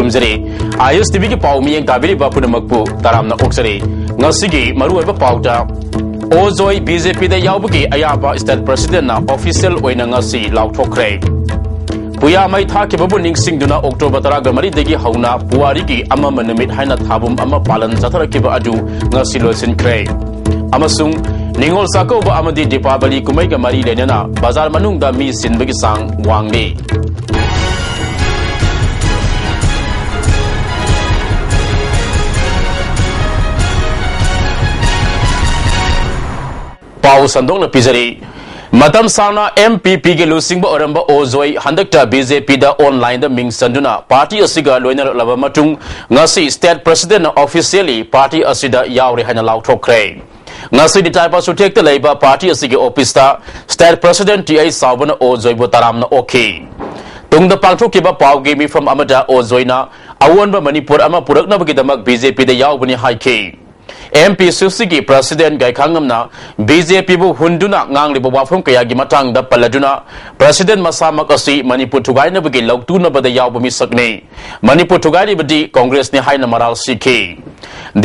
ꯈꯨꯔꯨꯝꯖꯔꯤ ISTV की पाव मियें ताबिरी बापुन मकपु तारामना ओक्सरे ngasi maru eba pauta ozoi BJP da yaubagi ayaba state president na official oina ngasi lauthokre puya mai tha ke babu ningsing duna October 10 ga mari degi hauna puari ki ama manamit haina thabum ama palan chathara ke ba adu ngasi losin kre amasung ningol sako ba amadi Deepavali kumai ga mari lenana bazar manung da mi sinbagi sang wangni Pau Sandong na pizari Matam Sana MPP ke lusing ba oramba ozoi handakta BJP da online da ming sanduna party asiga loina laba matung ngasi state president na officially party asida yauri hana lauthokre ngasi di taipa su tek leba party asige office ta state president TI Sabana ozoi bo taram na okay tungda pangthok ke ba pau ge mi from amada ozoina awon ba Manipur ama purak na bagi damak BJP da yaubani haike MP Susigi President Gai Khangamna BJP bu hunduna ngangli bu wafum kaya gi matang da paladuna President Masamak asi Manipur thugai na bagi loktu na bada yaw bumi sakne Manipur thugai ni badi Congress ni haina maral sikhi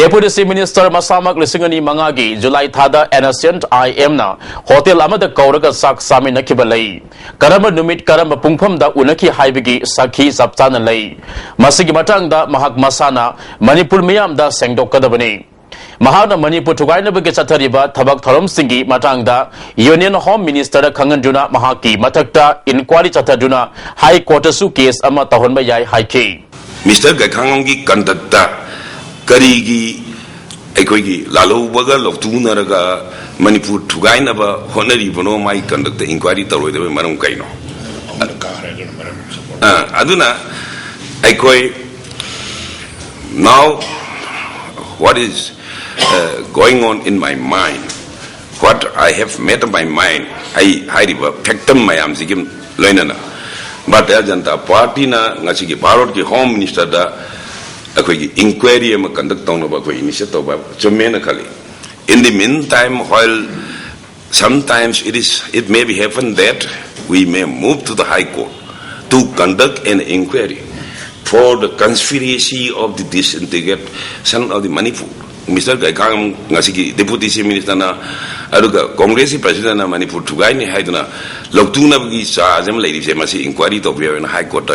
Deputy Minister Masamak lisingani mangagi July thada Ancient IM na hotel amada kauraga sak sami nakibalai karamba numit karamba pungpham da unaki haibigi sakhi sapchana lai masigi matang da mahak masana Manipur miyam da sengdok kadabani Mahana Manipur Tugaina Bagi Satariba Tabak Thorom Singi Matangda Union Home Minister Kanganjuna Mahaki Matakta Inquiry Chataduna High Court Su case Ama Tahon Bayai High Key Mr. Gakangi Kandata Karigi Ekogi Lalo Baga Loftuna Raga Manipur Tugaina Ba Honori Bono Mai conduct the inquiry Taro de Marum Kaino Aduna Ekoi now what is going on in my mind, what I have made up my mind, I pectum my amzigim loinana. But Ajanta party na ngasigi parot ki home minister da inquiry ma conduct on about initiative gemenically. In the meantime, while sometimes it may be happen that we may move to the High Court to conduct an inquiry for the conspiracy of the disintegration of the Manipur. Mr. Gaikang Nasiki, Deputy Minister na Aruga, Congress President na Manipur Tugai ni Haiduna, Loktuna Gisa, Azam ladies, Masi inquiry to be in High Court,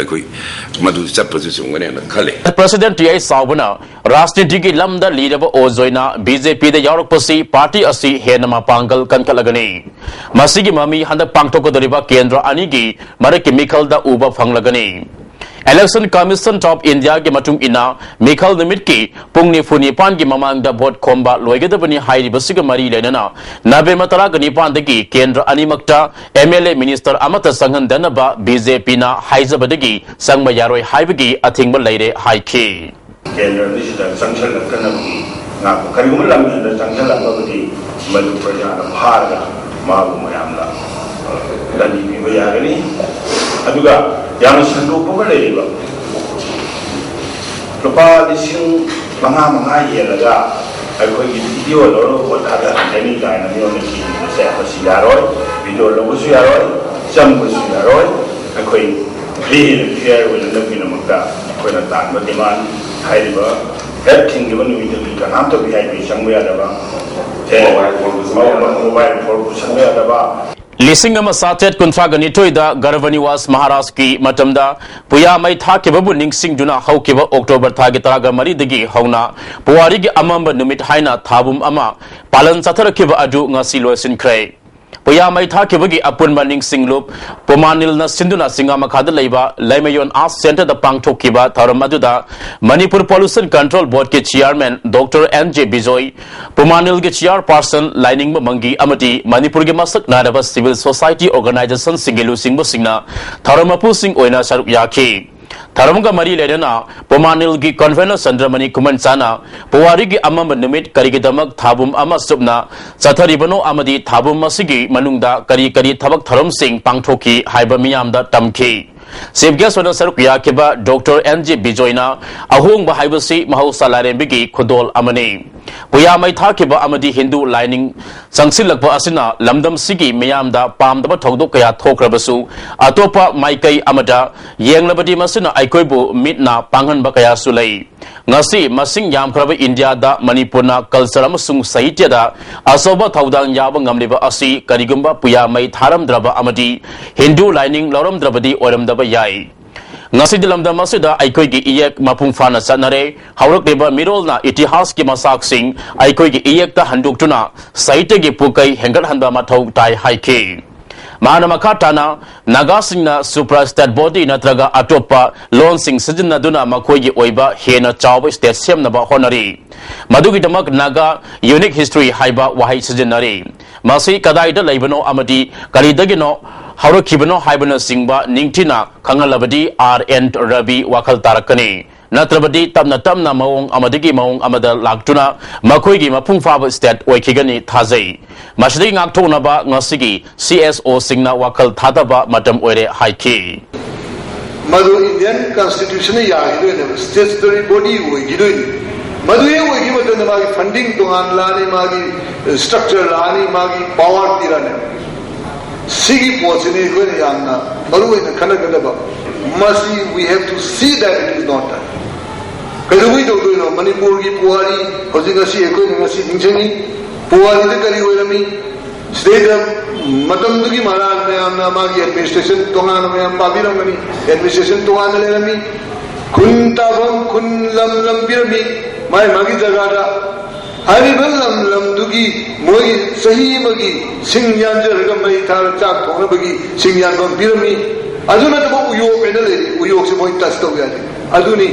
Madu sub position when Kale. President TI Sabana, Rasti Digi Lamda leader Ozoina, BJP the Yorokposi, Party Asi, Henama Pangal, Kankalagani, Masigi Mami, Handa Pangtoko the River Kendra Anigi, Mariki Mikal da Uba Fanglagani. Election Commission Top India ke matung ina Mikhal Nimitki Pungni Funi Pan ki mamang da vote komba loigedabani hairi basiga mari lenana Nabe Matara gani pandagi Kendra Animakta MLA Minister Amata Sanghan Danaba BJP na Haizabadagi Sangma Yaroi Haibagi Athingba Leire Haiki Kendra Minister Sanction of Kanaki na Karimulam the Sanction of Babadi Madu Prajana Harga Magu Mayamla Lani Vayagani Aduga yang senduk pun ada juga. Lepas disini manga ia lega, aku video lalu buat ada ini kan, ini orang ini saya bersiaroi, video lalu bersiaroi, jam bersiaroi, aku ini share dengan lebih nama aku nak tanya bagaimana hari ini, everything given video kita, nam tu biar bisang biar apa, mobile phone bisang biar apa. Lisingama Satet Kuntragani Toida Garavaniwas Maharashtra ki Matamda Puya Mai Thake Babu Ningsing Duna Haukiba October Tagitaraga Maridagi Hauna Puarigi Amamba Numit Haina Thabum Ama Palan Satarakiba Adu Ngasilo Sinkre Puya Mai Thake Bagi Apun Maning Singlup Pumanil na Sinduna Singama Kadalaiba Laimayon As Center the Pangtokiba Taramaduda Manipur Pollution Control Board ke Chairman Dr. N.J. Bijoy Pumanil ke Chairperson Lining Mangi Amati Manipur ke Masak Narava Civil Society Organization Singilu Singbo Singna Taramapu Sing Oina Saruk Yaki Tharamga Mari Ledana, Pomanil gi Convener Sandramani Kumansana, Puari gi Amam Numit Karigidamak Thabum Amasubna, Sataribano Amadi Thabum Masigi Manungda Kari Kari Tabak Tharam Singh Pangtoki Haibamiamda Tamki. Sibgas wana saruk yakiba Dr. N.J. Bijoyna Ahung Bahaibasi Mahausalaren Bigi Kudol Amani. puya mai thakiba amadi Hindu lining sangsilakba asina lamdam sigi miyamda pamdaba thodok kaya thokrabasu atopa maikai amada yenglabadi masina aikoibu mitna panghanba kaya sulai ngasi masing yamkraba India da Manipurna culture amasung sahitya da asoba thaudang yaba ngamliba asi karigumba puya mai tharamdraba amadi Hindu lining lauramdrabadi oramdaba yai ngasi dilamda masida aikoi gi iyek mapung fana sanare haurak deba mirolna itihas ki masak sing aikoi gi iyek ta handuktuna saite gi pukai hengal hanba mathau tai haike mana makatana nagasingna suprastate body natraga atopa loan sing sajinna duna makoi gi oiba hena chawa state semna ba honari madugi damak naga unique history haiba wahai sajinari masi kadaida laibano amadi karidagino Hauro kibano haibana singba ningtina kangalabadi R.N. Rabi wakal tarakani natrabadi tamna maung amadigi maung amada laktuna makoigi mapung faba state oikigani thazai masidi ngakthona ba ngasigi CSO singna wakal thadaba matam oire haiki madu Indian constitution ya hidone statutory body oigidoi madu ye oigi madana magi funding tongan lani magi structure lani magi power tirane Sigi posine kone yamna maru ina kana kadaba masi we have to see that it is not done kadui do do no Manipur gi puari hojiga si ekoi ngasi dingchani puari de kari hoirami state matam dugi maharaj ne amna magi administration tongan me am pabiramani administration tongan le rami kuntabam kunlam lam pirami mai magi jagada Haribal lam dugi moi sahi magi singyan jarga mai thar chak thona bagi singyan bam birami aduna to uyo penale uyo se moi tas to gya aduni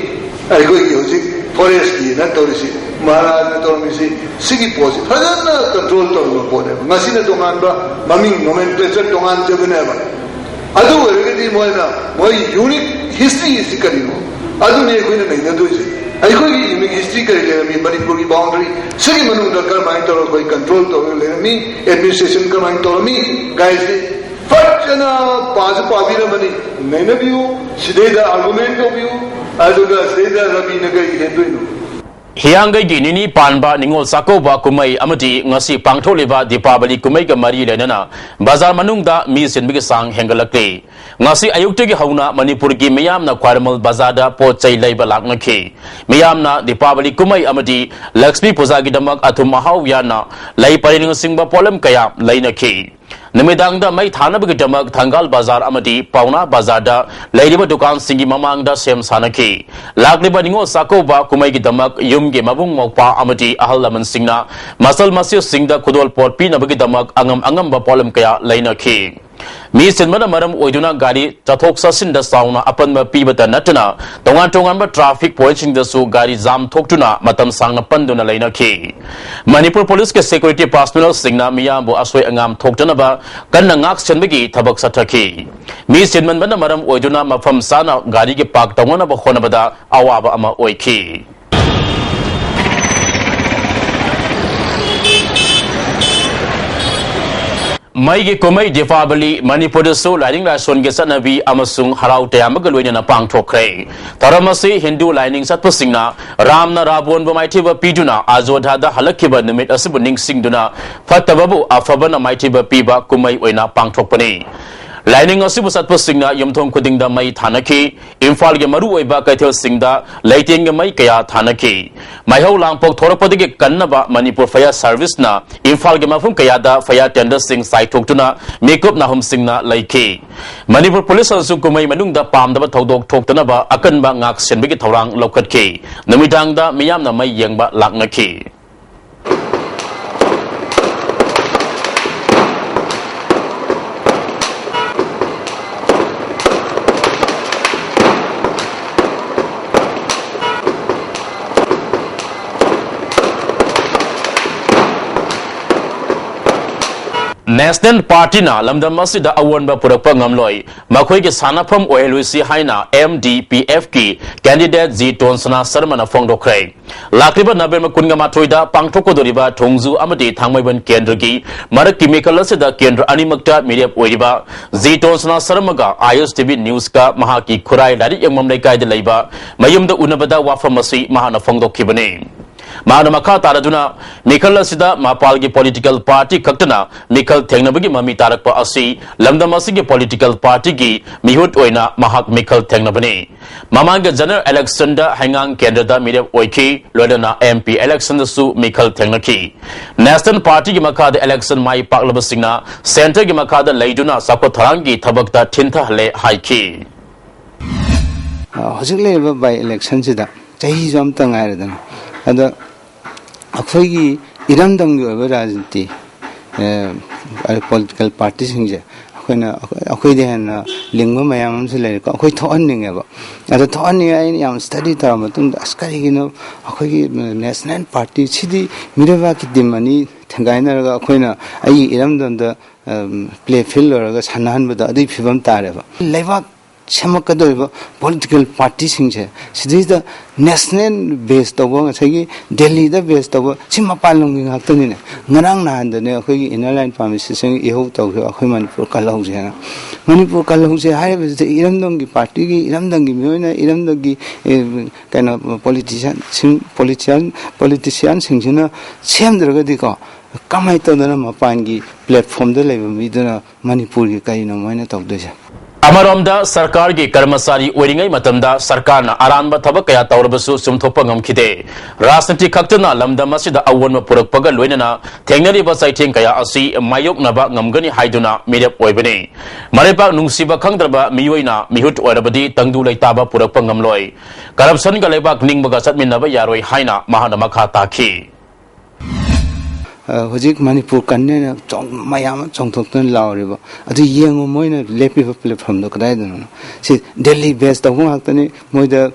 ai go yoji forest ki na torisi maharaj na torisi sigi posi hadana control to no pone masina to manba maming nomenclature to man jabne ba adu regedi moi na moi unique history is karino aduni ko ne na do je Aikoi unique history kari le mi Manipur ki boundary sigi manu da kar main to koi control to le mi administration kar main to mi guys fajna paz pavira mani naina biu sideda argument of you aduga sideda rabi nagai henduino Hianggai gi nini panba ningol sakoba kumai amati ngasi pangtholeba Deepavali kumai ga mari lenana bazar manungda mi sinbigi sang hengalakte ngasi ayukte gi hauna Manipur gi miyamna kwarmal bazada po chai laiba laknakhe miyamna Deepavali kumai amati Lakshmi puja gi damak athum mahaw yana lai paring singba polam kaya lainakhe Namidangda mai thanabagi damak Thangal Bazar amadi Pauna Bazarda Lairiba Dukan Singi Mamangda Sem Sanaki Lakliba Ningo Sakoba Kumai gi damak Yumge Mabung Mokpa amadi Ahal Laman Singna Masal Masir Singda Kudol Port Pinabagi damak Angam ba polam kaya lainaki Mi sinmana maram oiduna gari chathok sasinda sauna apanba pibata natuna tongan ba traffic pointing da su gari jam thoktuna matam sangna panduna lainaki Manipur police ke security personnel singna miyambu asoi angam thoktana ba kanna ngak chenbagi thabak sathaki Mi sinman bana maram oiduna mafam sana gari ke park tongana ba khona bada awaba ama oiki Maigi kumai Deepavali Manipur so lining la son ge sanabi amasung harau tayamaga loina pang thokre taramasi Hindu lining satpasingna Ramna Rabon bamaithi ba piduna azodha da halakhiba nimit asibu ningsingduna phatababu afabana maithi ba piba kumai oina pang thokpani Lining asibu satpasingna yumthong khudingda mai thanaki Imphal ge maru oiba kaithel singda leiting ge mai kaya thanaki maihau langpok thorapadigi kannaba Manipur Fire Service na Imphal ge mafum kaya da fire tender sing sai thoktuna makeup na hum singna laiki Manipur Police ansu kumai manungda pamdaba thodok thoktana ba akanba ngak senbigi thorang lokatki namidangda miyamna mai yengba laknaki National Party na lamdam masida awan ba purakpa ngamloi makhoi ke sanafam oeluisi haina MDPF ki candidate G Tonsana Sarma na fongdokrai lakriba November kunga mathoida pangthoko doriba thongju amati thangmaiban kendra ki marak chemical asida kendra animakta media oiriba G Tonsana Sarma ga ISTV news ka mahaki khurai lari yangmam lai kai de leiba mayumda unabada wafamasi mahana fongdokhibane Mana Maka Taraduna, Mikal Sida, Mapalgi political party Kaktana, Mikal Tengnabagi Mami Tarakpa Asi, Lamdamasigi political party Gi, Mihut Oina, Mahak Mikal Tengnabani. Mamanga General election da Hangang Kendra Media Oiki, Lodana MP election su Mikal Tengnaki. National Party Gimakada election Mai Paklabasina, Center Gimakada Laiduna Sakotarangi Tabakta Tinta Le Haiki. Hosically by election sida, Chahi Jomtang Ireland, and the Akogi Irandang Rajanti, political parties in there. When Akoidian Lingua Mayam Sele, Akoi Toning ever. At the Tony, I am studied Taramatun, Ascarino, Akogi National Party, City, Miravaki Dimani, Tangaina, Akoina, I Iramdan the play filler, Hanan with the other people Tareva. Leva Chamakado political parties in there. So this is the national based over Delhi, the based over Chimapalung in Actonina. Narang and the Neoki in a line promises saying Eho to human for Kalausiana. Manipur Kalausi, I was the Iramdongi party, Iramdangi Muna, Iramdangi kind of politicians, same Dragadico. Come I told them a pangi platform the level with Manipuri Kaino Minute of the Amaramda Sarkar gi Karmasari Weringai Matamda Sarkarna Aranba Tabakaya Taurabasu Sumtopangam Kide Rasnati Kaktana Lamda Masida Awan Purakpaga Luenana Tengnari Basaiting Kaya Asi Mayok Naba Ngamgani Haiduna Midap Oibane Maripa Nungsiba Kandraba Miwina Mihut Orabadi Tangdu Laitaba Purakpangam Loy Corruption Galebak Ningbagasat Minaba Yaroi Haina Mahanamaka Taki Hojik Manipur Kanna Mayam Chongton Lauriba. At the young Moina Lepi from the Kradon. See Delhi based the one Haktani Moida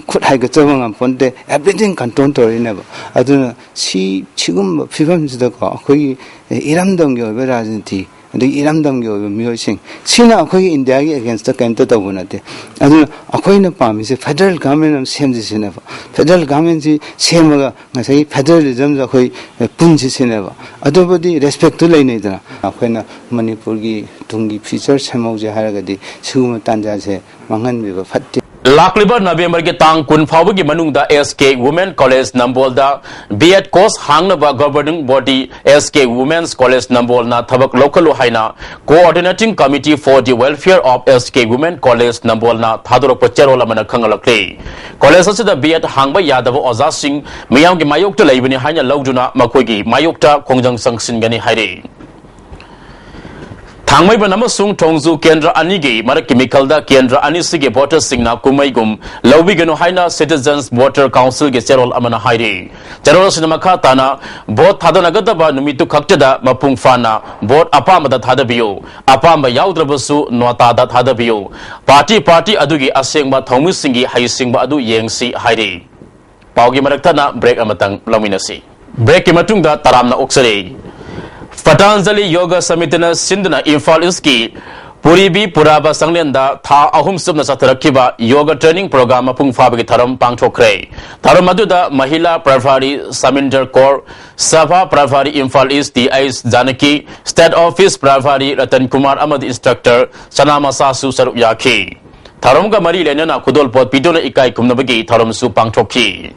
could hike a Tavang and Ponte, everything canton to never. I don't know. See Chigum Fivams the Koi Iramdong Verazanti. The Iramdam music. Sina Akoi in Dagi against the Kanta Tabunate. And Akoina Palm is a federal government and same this never. Federal government is same, I say federalism, the Koi Punchis never. Adobody respect to Laneda. Akoina Manipurgi, Tungi features, Hamoja Haragadi, Suma Tanjaze, Mangan Viva Fatti. Laklibar November ke tang kun phawagi manungda SK Women College Nambolda B.Ed course hangnaba governing body SK Women's College Nambolna thabak local haina coordinating committee for the welfare of SK Women College Nambolna thadorok pacherola mana khangalakle college asida B.Ed hangba yadaba oza sing miyam gi mayokta leibani haina lawduna makoigi mayokta kongjang sangsin gani haire Tangmai Banamasung Tongzu Kendra Anigi, Marakimikalda Kendra Anisigi Voter Singna Kumaigum, Lawigano Haina Citizens Voter Council Geserol Amana Hairi. General Sinamakatana, both Hadanagataba Numitu Kaktada, Mapung Fana, both Apamada Hadabio, Apamba Yaudrabasu, Notada Hadabio, Party Adugi Asingba Tomusingi, Haisingba Adu Yangsi Hairi. Paugi Maraktana, break Amatang Laminasi. Break Imatunda Taramna Oxere. Patanjali Yoga Samitina Sindana Infal Iski Puribi Puraba Sanglenda Tha Ahum Subna Satarakiba Yoga Training Program Pung Fabiki Taram Pangchokre Taramaduda Mahila Pravari Saminder Kor Sabha Pravari Infal East D.I.S. Janaki State Office Pravari Ratan Kumar Ahmad Instructor Sanama Sasu Saruyaki Taramga Mari Lenana Kudol Pot Pidona Ikai Kumnabagi Taram Su Pangchoki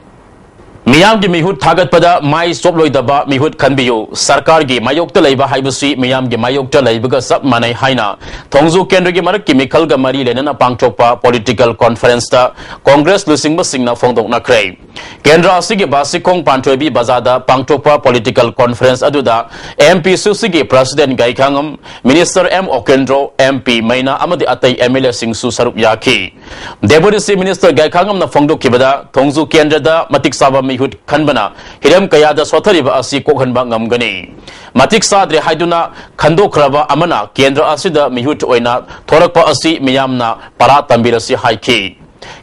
Miyam gi mihut thagat pada mai sobloi daba mihut khanbiyu sarkar gi mayokta leiba haibusi miyam gi mayokta leibaga sab manai haina thongzu kendra gi marak chemical ga mari lenana pangchokpa political conference ta congress lusingba singna phongdok na khrei kendra asigi basikong panthoi bazada pangchokpa political conference aduda mp susigi president gaikangam minister m okendro mp maina amadi atai mla singsu sarup yaki deputy minister gaikangam na phongdok kibada thongzu kendra da matik saba Hut Kanbana, Hiram Kayada Sotariba Asi Kohanba Ngamgani. Matik Sadre Haiduna, Kando Kraba Amana, Kendra Asida Mihut Oina, Torakpa Asi Miyamna, Paratambirasi Haiki.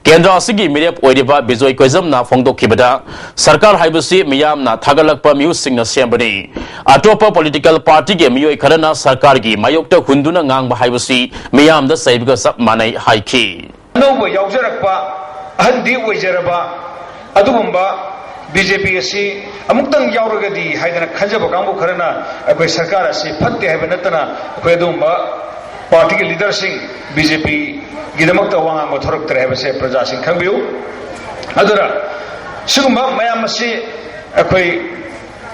Kendra Asigi Mirep Oidiba Bizoi Kozamna Fongdo Kibada, Sarkar Haibusi Miyamna, Tagalakpa Musing na Sembani. Atopa political party game Mio Karana Sarkargi, Mayokta Hunduna Ngang Haibusi, Miyam the Sabiga Sap Manai Haiki. No way, Yauzarakpa, Handi Wajaraba, Adumba. BJP asi amuktan yauragadi haidana khanjaba kambu kharana akoi sarkar asi phatte haiba natana akoi adumba party ke leader sing BJP gidamakta wanga ma thorak tare haiba se praja sing khangbiu adura सिगुम्बा मयाम मसी अखोई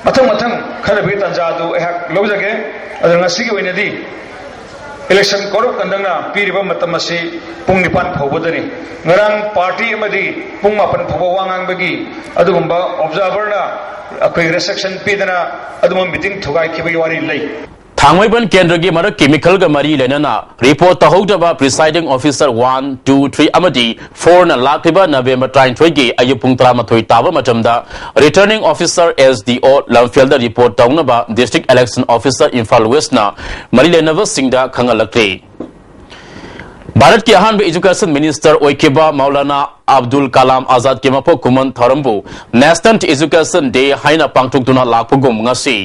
मथंग Kharbi तंजादु एहक लौजगे other ngasiगी ओइनदी election कोरक कंदंगना पीरिबा मतम मसी पुंग निपान फौबदनी ngarang party amadi pung mapan phoba wangang bagi adugumbा observer na akhoi reception pidana adum meeting thugai khibai wari lei Thangwaiban Kendra gi marak chemical ga mari lenana report tahogdaba presiding officer 1 2 3 amadi 4 na lakriba November 23 gi ayupung 13 taba matamda returning officer SDO Lamfield report tawnaba district election officer Imphal West na mari lenava singda khangalakre Bharat के Ahaan education minister ओइकेबा मौलाना अब्दुल कलाम आजाद के मफो कुमन थरम्बु national education day हाइना पांगथुकदुना लाखपुगुम ngasi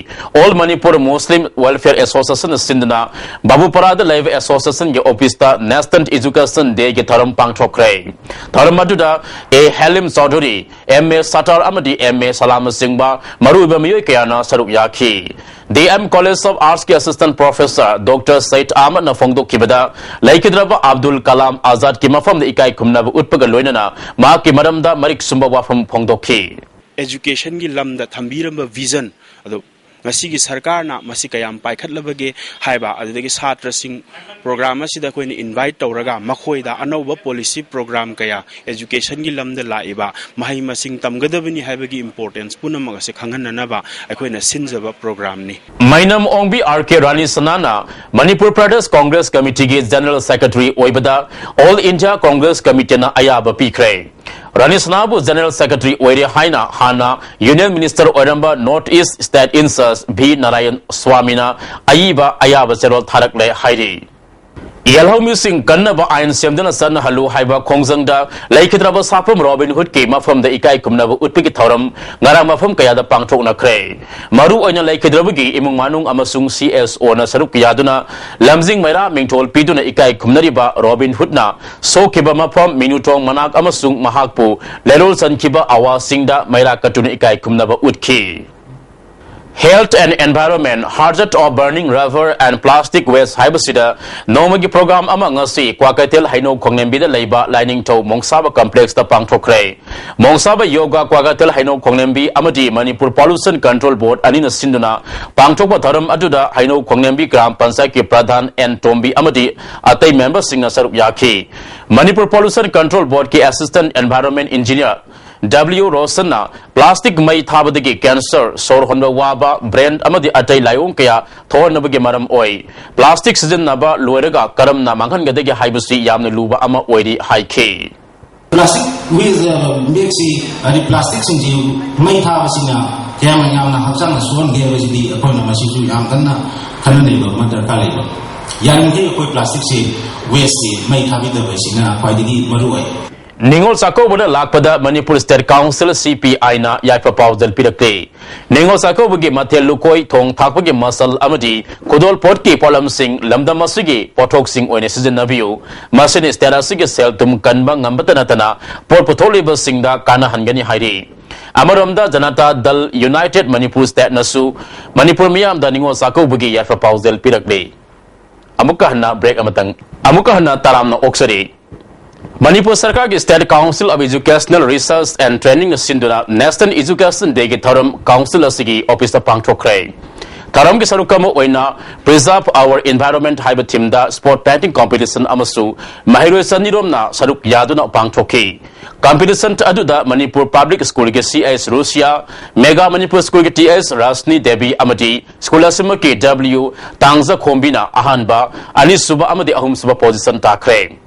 all Manipur Muslim welfare association सिंदना बाबूपराद लाइव एसोसिएशन के ऑफिस ता नेशनल एजुकेशन डे के थरम पांगथोखरे थरम मदुदा ए हेलिम चौधरी एमए सटर अमदी एमए सलाम सिंहबा मरुबा मियोय कयाना सरुक याखी DM College of Arts के assistant professor doctor Syed Ahmed नफोंगदो किबदा लाइकिद्रबा अब्दुल कलाम आजाद की मफम इकाई खुमनब उत्पग लोइनना मा के मरमदा मरिक सुंबा वाफम फोंगदोखी एजुकेशन की लमदा थंबीरम विजन अदो ngasi sarkar na masi kayam paikhat labage haiba adegi satra sing program asida koin invite tawraga makhoi da anoba policy program kaya education gi lamda laiba mahai masing tamgadabani haibagi importance punamaga se khanghanna ba akoina sinjaba program ni mainam ongbi RK Rani Sanana Manipur Pradesh Congress Committee gi General Secretary oibada All India Congress Committee na ayaba pikre Rani Sanabu General Secretary Oire Haina Hana Union Minister Oiramba North East State Incas B Narayan Swamina Aiba Ayaba Serol Tharakle Hairi Yellow missing Kannaba Iron Semdana San Halu Haiba Kongzangda Laikidraba Sapum Robin Hood came up from the Ikai Kumnaba Utpiki Thorum Narama from Kayada Pangtok na Kray Maru Oina Laikidrabagi Imung Manung Amasung CSO na Saruk Yaduna Lamzing Maira Mingtol Piduna Ikai Kumnariba Robin Hoodna So Kibama from Minutong Manak Amasung Mahakpu Lerol San Kiba Awa Singda Maira Katuna Ikai Kumnaba Utki Health and Environment, Hazard of Burning Rubber and Plastic Waste Haibasida, Nomagi Program among us, Kwakatel Haino Kongnembida Labor, Lining to Mongsaba Complex, the Pangtokre. Mongsaba Yoga, Kwakatel Haino Kongnembi, Amadi, Manipur Pollution Control Board, Anina Sinduna, Pangtoka Taram Aduda, Haino Kongnembi Gram, Pansaki Pradhan, and Tombi Amadi, Atay member singer Saruk Yaki. Manipur Pollution Control Board, Ki Assistant Environment Engineer. W. Rosana, plastic may thabadigi cancer, sor honda waba, brand amadi atay layong kaya, thor nabagi maram oy. Plastic season naba, lueraga, karam na manghan gadagi haibusi yamna luba ama oidi haike. Plastic with mixi, the plastic sinji, may thabasina, Yamana Hapsana Swan gave us the appointment of Masisu Yamkana, Kananibo, Mother Kalibo. Yangi plastic waste, may have it the Vasina, quite the Maruay. Ningol Sako Buda Lakpada Manipur State Council CPI na Yaipa Pausdal Pirakre. Ningol Sako Bugi Matel Lukoi Tong Takpagi Masal Amadi, Kudol Potki Polam Singh, Lamda Masigi, Potok Singh Oenesizin Naviu, Masin Sterasigi Seltum Kanbang Ambatanatana, Port Potoliba Singda Kana Hangani Hairi. Amaramda Janata Dal United Manipur State Nasu, Manipur Miam da Ningol Sako Bugi Yaipa Pausdal Pirakre. Amukahana break amatang, Amukahana Taram na Oksari. Manipur Sarkar ki State Council of Educational Research and Training Sinduna National Education Day ki Tharam Council asigi Office Pangtokre. Tharam ki sarukamo oina Preserve Our Environment haiba timda Sport Painting Competition amasu Mahiroi Niromna saruk yaduna pangtokhi. Competition aduda Manipur Public School ki CS Russia, Mega Manipur School ki TS Rasni Devi amadi School asima ki W Tangza Khombina ahanba Ali Suba amadi ahum suba position takre.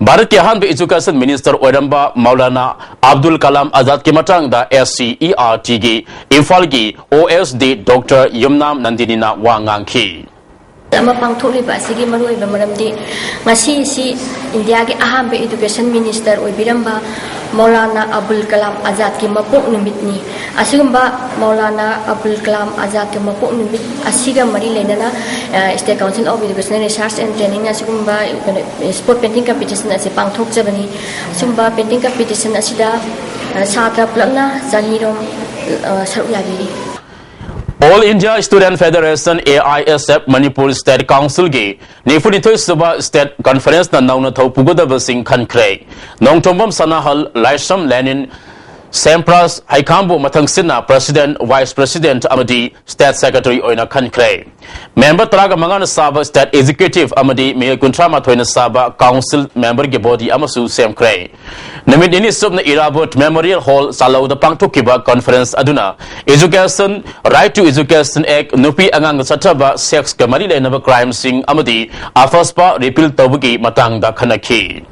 Bharat के Ahaan education minister Oramba मौलाना अब्दुल कलाम आजाद के मतंग दा SCERT की इम्फाल की OSD doctor Yumnam नंदिनीना वांगांखी पांगथोलिबा सिगी मरुइबा मरमदी ngasi si India के अहान एजुकेशन मिनिस्टर ओइबिरंबा मौलाना अब्दुल कलाम आजाद की मपोक निमितनी असिगुम्बा मौलाना अब्दुल कलाम आजाद के मपोक निमित असिगा मरी लेना state council of education research and training असिगुम्बा स्पोर्ट पेंटिंग कंपटीशन असे पांगथोक जबनी सुम्बा पेंटिंग कंपटीशन असिदा छात्र पुलना जानिरोम सरुक याबिरी All India Student Federation AISF Manipur State Council ge Nifunitoi Suba State Conference na nauna thau pugoda basing khankre Nongtombam Sanahal Laisam Lenin Sempras Haikambu Matangsina President, Vice President Amadi State Secretary Oina Khankre. Member Traga Mangana Saba State Executive Amadi Mayor Kuntrama Toina Saba Council Member Gebodi Amasu Semkre. Namid ini subna Irabot Memorial Hall Salau the Pangtukiba Conference Aduna. Education Right to Education Act Nupi Angang Sataba Sex Kamari Lenava Crime Sing Amadi Afaspa Repeal Tabuki Matang da Kanaki.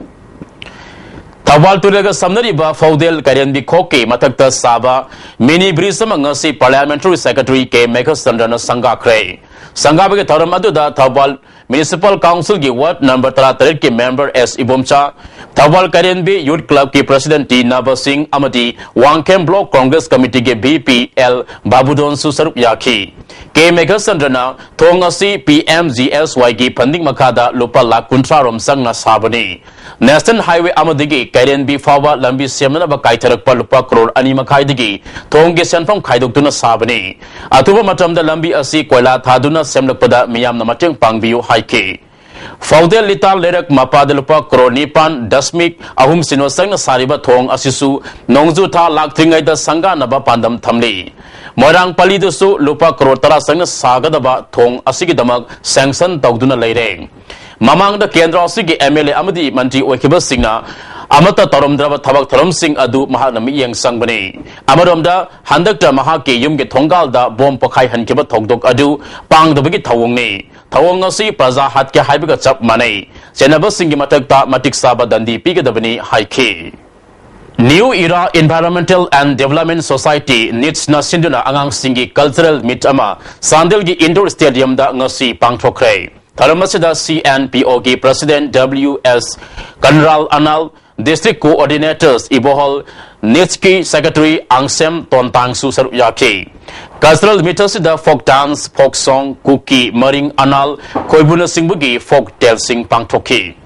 Tawal Turaga Samnariba Faudel Karianbi Koke Matakta Saba Mini Brisam Ngasi Parliamentary Secretary K. Meka Sandana Sangha Kray Sangha Taram Aduda Tawal Municipal Council ki Ward Number 33 ke Member S. Ibomcha Tawal Karianbi Youth Club ki President T. Nava Singh Amadi Wangkem Block Congress Committee ke BP L. Babudon Susarup Yaki K. Meka Sandana Thongasi PMGSY ki Panding Makada Lupa Lak Kuntrarom Sangna Sabani National Highway Amadigi Karianbi Fawa Lambi Semana Bakaitak Palupa Crore Anima Kaidigi Tongi Senfam Kaidukuna Sabani Atuba Matam the Lambi Asi Koila Taduna Semlapada Miyam Namatang Pangview Haike Faudel Lital Lerak Mapadelupa Crore Nipan Dasmik Ahum Sinosang Sariba Thong Asisu Nongzuta Lak Tringai the Sanga Naba Pandam Tamli Morang Palidusu Lupa Crore Tarasang Sagadaba Thong Asigidamak Sanction Tagduna Leireng Mamang the Kendra Sigi MLA Amadi Manti Okiba Singna Amata Toromdrava Tabak Torom Sing Adu Mahanami Yang Sangbani Amadomda Handakta Mahaki Yumge Tongalda Bom Pokai Hankiba Togdok Adu Pang the Bigi Tawongi Tawongasi Praza Hatke Haibiga Chap Mane Senaba Singi Matakta Matik Saba Dandi Piga Dabani Haiki New Era Environmental and Development Society needs na Sinduna Angang Singi Cultural Mitama Sandilgi Indoor Stadium da Ngasi Pangtokre Taramasida CNPOG President W.S. Kanral Anal District Coordinators Ibohol Nitski Secretary Angsem Tontang Susar Yaki Cultural Mitasida Folk Dance, Folk Song, Kuki, Maring Anal Koibuna Singbugi Folk Dancing Pangtoki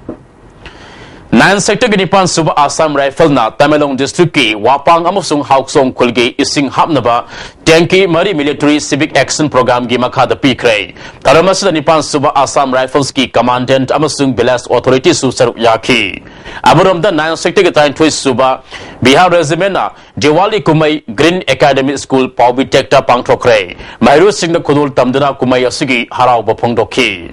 9 sector Ginipan Suba Assam Rifle na Tamelong District ki Wapang Amusung Hauksong Kulgi Ising Hapnaba Tenki Mari Military Civic Action Program gi Makada Pikre Taramasida Nipan Suba Assam Rifles ki Commandant Amusung Belas Authority Susar Yaki Aburam da 9 sector Gitain Twis Suba Bihar Regimena Diwali Kumai Green Academy School Paubi Tekta Pangtokre Mairu Singh Kudul Tamdana Kumai Asigi Harau Bapongdoki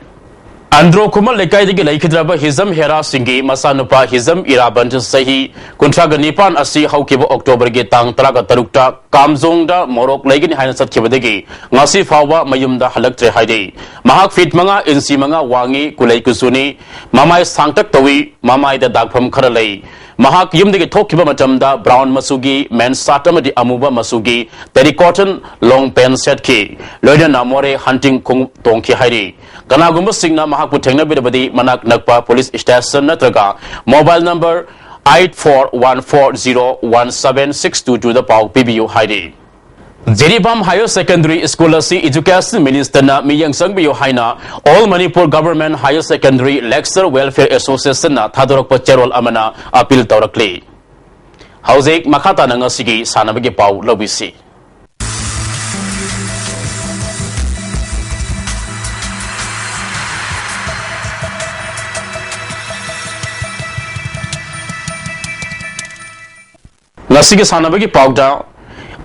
Andro Kumal Lekaidigi Laikidraba Hizam Hera Singi Masanupa Hizam Iraban Sahi Kuntraga Nipan Asi Haukiba October Gitang Traga Tarukta Kamzongda Morok Legin Hainasat Kibadegi Ngasi Fawa Mayumda Halaktre Haidi Mahak Fit Manga Insi Manga Wangi Kulai Kusuni Mamai Sangtak Tawi Mamai the Dagpam Karalei Mahak Yumdigi Tokiba Matamda Brown Masugi Men Satamadi Amuba Masugi Teddy Cotton Long Pen Setki Loida Namore Hunting Kung Tonki Haidi Ganagumba Singna Mahaku Tengna Bidabadi Manak Nakpa Police Station Natraga Mobile number 8414017622 to the Pau PBU Haidi Jeribam Higher Secondary School Education Minister na Miyang Sangbiyo Haina All Manipur Government Higher Secondary Lecturer Welfare Association na Thadorok Cherol Amana Appeal Taurakli Hausik Makata Nangasigi Sanabagi Pau Lobisi Nasigi Sanabagi Pauda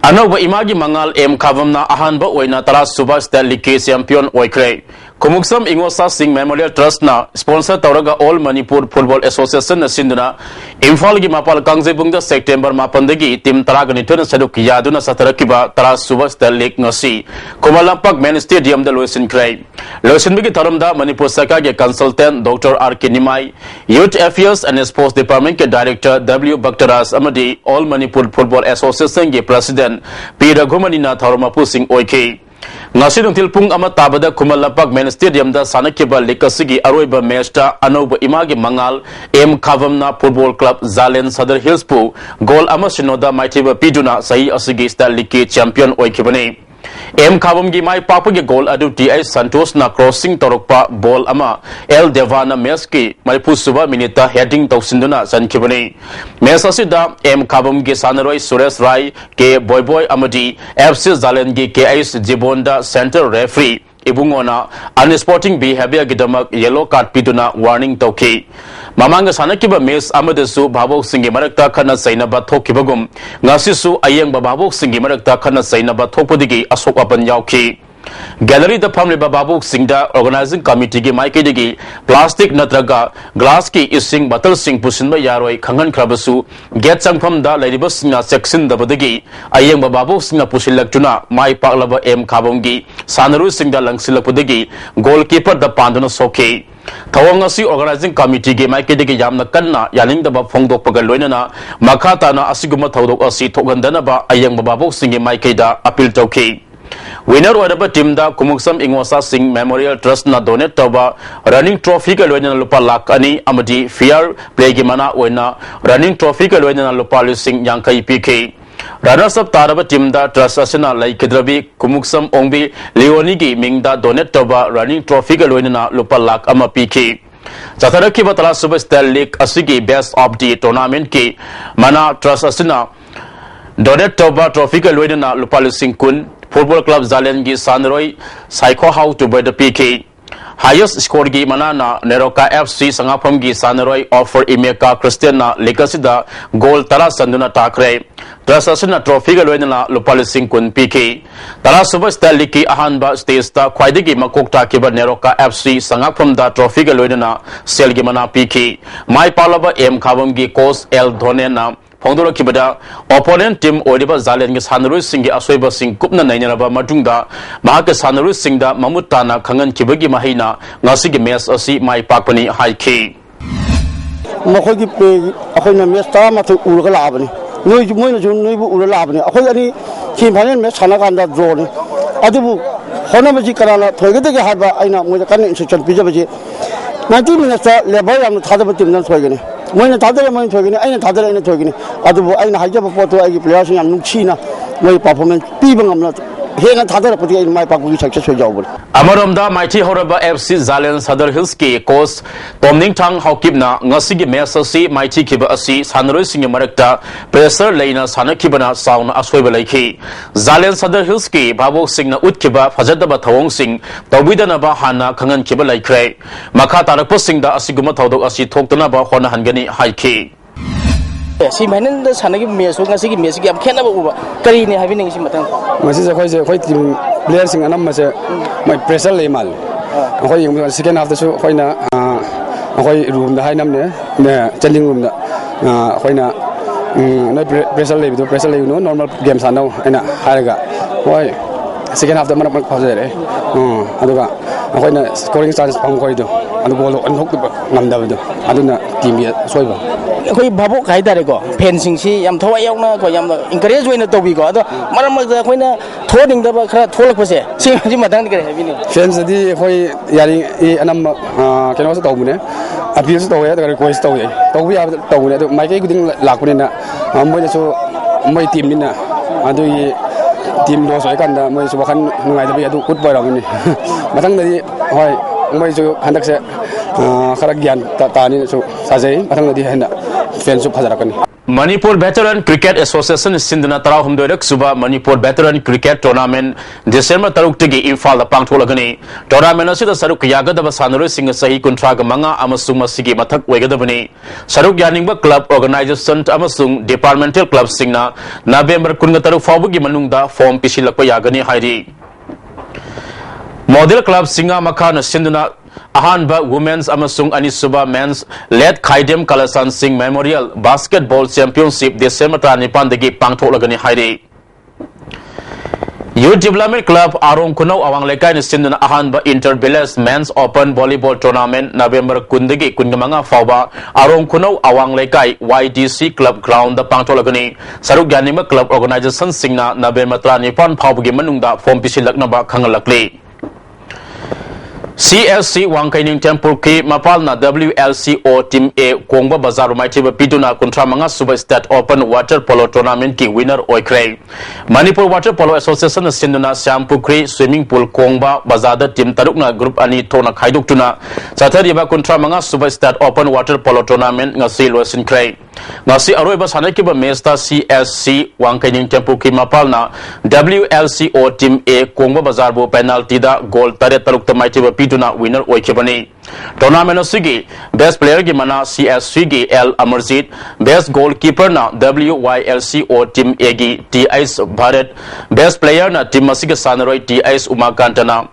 Anoba Imagi Mangal M Kavamna Ahanba Oina Tara Subas Delike Champion Oikre Kumuksam Ingosa Singh Memorial Trust na sponsor Tauraga All Manipur Football Association na Sinduna Imphal gi Mapal Kangjebungda September Mapandagi Team Taraga Nitun Saduk Yaduna Satarakiba Tara Subas Delik Ngasi Kumalampak Men Stadium the Loisin Kray Loisin Bigi Taramda Manipur Sakage Consultant Dr. R. Kinimai Youth Affairs and Sports Department ke Director W. Bakhtaras Amadi All Manipur Football Association ke President P. Raghumanina Tharamapu Singh Oike Nasidong Tilpung Ama Tabada Kumalapak Men Stadium da Sanakiba Likasigi Aroiba Mesta Anoba Imagi Mangal M Kavamna Football Club Zalen Sadar Hillspu Goal Ama Shinoda Maitiba Piduna Sahi Asigi Liki Champion Oikibane M Kavamgi Mai Papagi Goal Adu T.I. Santos na Crossing Torokpa Ball Ama El Devana Meski Maripusuba Minita Heading Tausinduna Sankibane Mesasida M Kavamgi Sanaroi Suresh Rai K Boy Amadi FC Zalengi K.I. Jibonda Center Referee ibungona unsporting behavior gidamak yellow card piduna warning tauki mamanga sanakiba mes amadasu babok singi marakta khana sainaba thokibagum ngasisu ayeng babok singi marakta khana sainaba thokpodigi asok apan yauki Gallery the family babuk singda organizing committee gi maike digi plastic natraga glass ki ising bottle sing pusinba yaroi khangan khrabasu get sangpham da lairiba singa section da badagi ayeng babuk singa pusilaktuna mai paklaba em khabongi sanaru singda langsilapudagi goalkeeper da pandana soke Thawangasi organizing committee gi maike digi yamna kanna yaning da ba phongdok pagal loinana makata na asiguma thodok asi thogandana ba ayeng babuk singi maike da appeal tauke Winner order team da Kumuksam Ingwasa Singh Memorial Trust na donate taba running trophy ka loina lupa lakh ani amadi fair play gi mana oina running trophy ka loina lupa lising yangkai PK runners up taraba team da trust asina lai kedrabi Kumuksam Ongbi Leoni gi mingda donate taba running trophy ka loina lupa lakh ama PK Jatharaki batala Super Star League asigi best of the tournament ki mana trust asina donate taba trophy ka loina lupa lising kun Football Club Zalengi Sanroy Saiko how to buy the PK highest score gi manana Neroka FC Sangapam gi Sanroy offer Imeka Christiana Lekasida goal tara sanduna takre Trasasuna trophy ga loina lupalising kun PK tara superstar liki ahanba stage ta khwaidigi makokta kiba Neroka FC Sangapam da trophy ga loina selgi mana PK mai palaba M khabam gi coach L Dhonena Pongdoro kibada opponent team Oriba Zalen Sanru Singh Asoiba Singh Kupna Nainaba Matungda Mahaka Sanru Singh da Mamutana Kangan Kibagi Mahina Nasigi Mes Asi Mai Pakpani High K Makogi Akona Mesta Matu Uralabani No Jumuno Uralabani Akoni Kim Hanan Mesanaganda Zoni Adabu Honamaji Karana Togeda Haba Aina Muzakan Institution Pijabaji 19 minutes Labor and Tadabatim Swagani When the Tadra Mind Twagini, I Tadra in the Twagini, Adu I Hajab Photo, I players and China, my performance, people I'm not here and Tadra put in my public successful job. Amaramda Mighty Horaba FC Zalen Sadar Hilski, course Tomning Tang Hokibna, Nasigi Mesasi, Mighty Kiba Asi, Sanru Singh Marakta, Presser Lena Sanakibana Sound Aswebelaki, Zalen Sadar Hilski, Babu Singh Utkiba, Fazadaba Tawong Singh, Tawidanaba Hana, Kangan Kiba like Cray, Makata Posing da Asiguma Taudo Asi Toktanaba Hona Hangani High K. Si mainin da sanagi meso ngasi mesi am khena ba kari ne having si matang masi khoi team players sing anam mase my pressure le mal khoi yung second half da so khoi na khoi room da hainam ne challenging room da khoi na na pressure le no normal game sanau aina haraga khoi second half da man phajere aduga khoi na scoring chance phang khoi do adu goal an hok ngam da do aduna team bi soiba Koi Babu Kaidarego, fencing si, Yam Toa Yona, Koyam, encourage when the Tobigo, Maramaka, Toning the Tolakose, Simadang. Fence the Hoi Yari Anam can also Tobune, appears to where the request to we have Tobune, my good Lacuna, so my team in and team those I can, my Subakan, no idea to put by Ramini. Matang the Hoi, my so Handaxe, Karagian, Tatani, so Saze, Matang the Henda. Manipur Veteran Cricket Association Sindhna Tarau Humdoirak Suba Manipur Veteran Cricket Tournament December Taruk Tigi Imphal da Pangtholagani Tournament asida saruk yagadaba Sanru Singh sahi kuntraga manga amasung masigi mathak oigadabani saruk yaningba club organization amasung departmental club singna November 13 faubugi manungda form pisilakpa yagani hairi Model Club Singa Makana Sindhna Ahanba Women's Amasung Anisuba Men's Led Khaidem Kalasan Singh Memorial Basketball Championship December 9 Pangtholagani Hairi Youth Development Club Arong Kunau Awang Lekai Sindhna Ahanba Inter-Village Men's Open Volleyball Tournament November Kundagi Kungamanga Fauba Arong Kunau Awang Lekai YDC Club Ground the Pangtholagani Saruk Yanima Club Organization Singna November 9 Paubugi Manungda Form Pisilaknaba Kangalakli CSC Wangkaining Temple K Mapalna WLCO Team A Kongba Bazaru Maitiba Piduna Kontramanga Super State Open Water Polo Tournament Ki winner Oikray Manipur Water Polo Association Sinduna Shampukri Swimming Pool Kongba Bazada Team Tarukna Group Ani Tona Khaiduk Tuna Satariba Kontramanga Super State Open Water Polo Tournament Ngasil Wasin Kray ngasi aroiba sanakiba mesta CSC wangkaining tempu ki mapalna WLCO team A kongba bazar bo penalty da goal tare taluk tamai tiba pituna winner oikibani tournament asigi best player gi mana CSC gi L Amarjit best goalkeeper na WYLCO team A gi TIS Bharat best player na team asigi sanaroi TIS Umakantana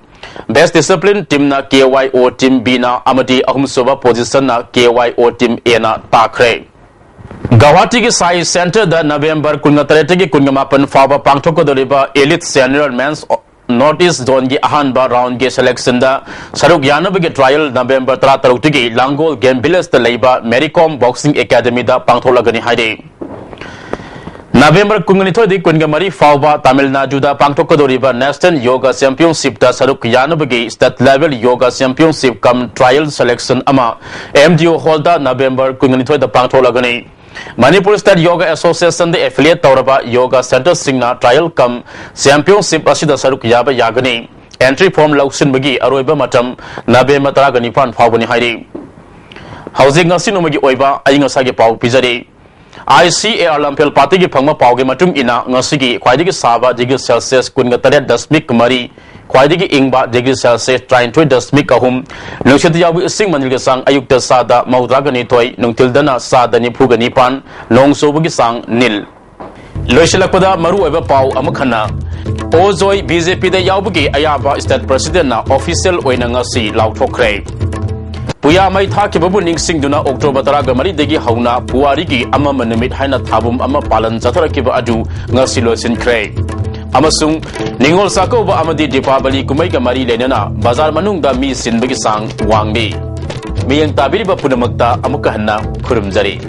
best discipline team na KYO team B na amadi ahum soba position na KYO team A na takre Guwahati ki Sai Center da November 19 ki 18 faba pangthok doriba elite senior men's Northeast Zone ki ahanba round ki selection da saruk yanab ki trial November 13 ki Langol Game Village da leiba Mericom Boxing Academy da pangtholagani haide November 19 kungamari faba Tamil Nadu da pangthok doriba National Yoga Championship da saruk yanab ki state level yoga championship kam trial selection ama MDO hall da November 19 da pangtholagani Manipur State Yoga Association the affiliate Tauraba Yoga Center Singna trial come championship asida saruk yaba yagani entry form lausin bagi aroiba matam November 19 phawani hairi housing asinumagi oiba ainga sage pau pizari ICA Lampel Party ki phangma pau ge matung ina ngasigi khwaidigi saba degree Celsius 19.3 khwaidigi ingba degree Celsius 23.3 nungsit yabu ising manil ge sang ayukta sada maudragani toy nungtildana sada ni phugani pan nongsobugi sang nil loisilakpada maru oiba pau amakhana ozoi BJP da yabugi ayaba state president na official oina ngasi lauthokre Puya mai thaki babu ningsing duna October 3 degi hauna puari gi ama manamit haina thabum ama palan chathara ba adu ngasi losin kre amasung ningol sako ba amadi Deepavali kumai ka mari lenana bazar manung da mi sin bagi sang wangbi miyang tabiri ba punamakta amuka hanna khurumjari